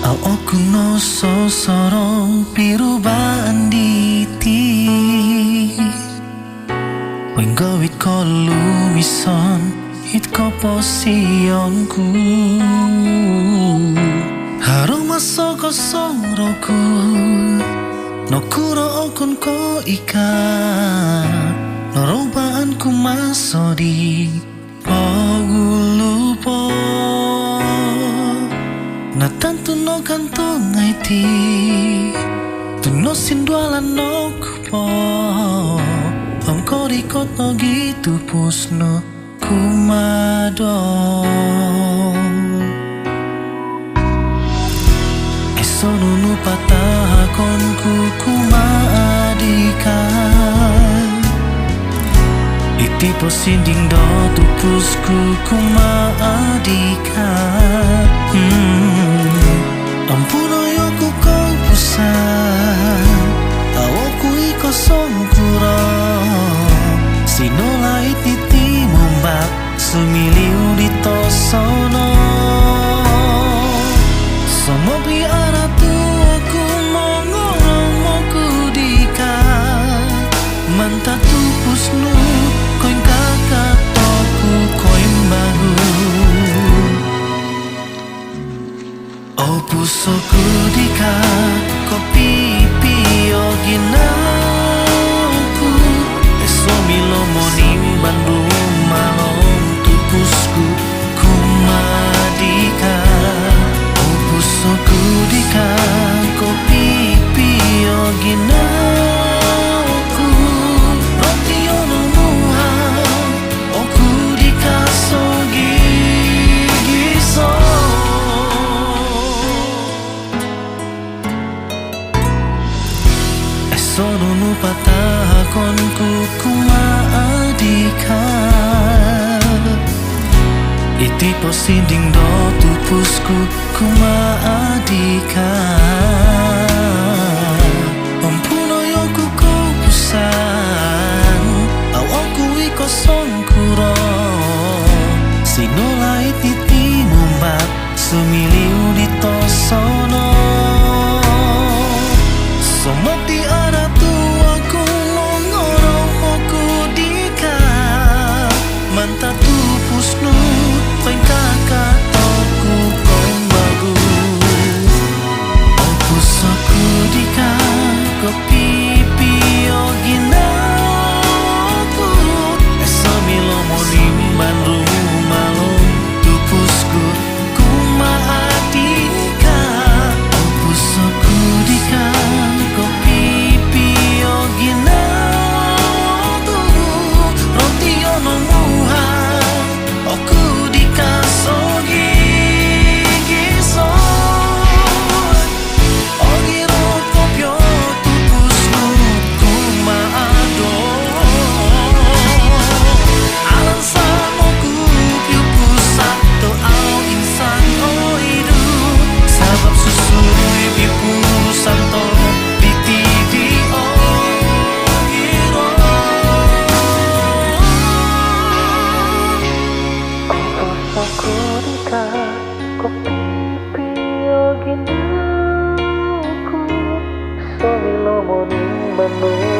Au oku no sosoro piru banditi Wengo wit kolu wison hit ko posionku Harung masoko soroku no kuro okun ko ika no robaan ku masodi pogulupo na tanto no kanto ngaiti tu no sinduala no kupo ongko rikot no gitu pusno kumado eso nunu patah konku kumaadikan iti posinding do tupusku kumaadikan Ampuno yoku kau pusan awoku iko songkuro sinolai titi mombak sumiliu di tosono somobi aratu aku mongorong moku dika mantatu pusnu koin kakak toku koin bahu Oh pusoku dika kopi pio ginauku Eso milo monim bandung malong tupusku kumadika Oh pusoku dika kopi pio ginauku Roti ono muha oku dika sogi giso Sono nu patah konku kumaadika Iti posinding do tupusku kumaadika Ompuno yoku ko pusan awoku iko songkuro sinolai titi mombak sumiliu di tosono Somati aratu aku mongorong moku dika Mantatu pusnu koin kakak toku koin bagu Oh pusoku dika kopi pio ginauku Eso milo monim bandung malong tupusku kumaadika Oh pusoku dika kopi pio ginauku Roti ono muha oku dikasogi giso Ogiro kopyo tupusnu kumaado Alansan oku piu pusat to au insan oidu Sabab susui piu pusan to kopi pio ginauku Somilo moning bandung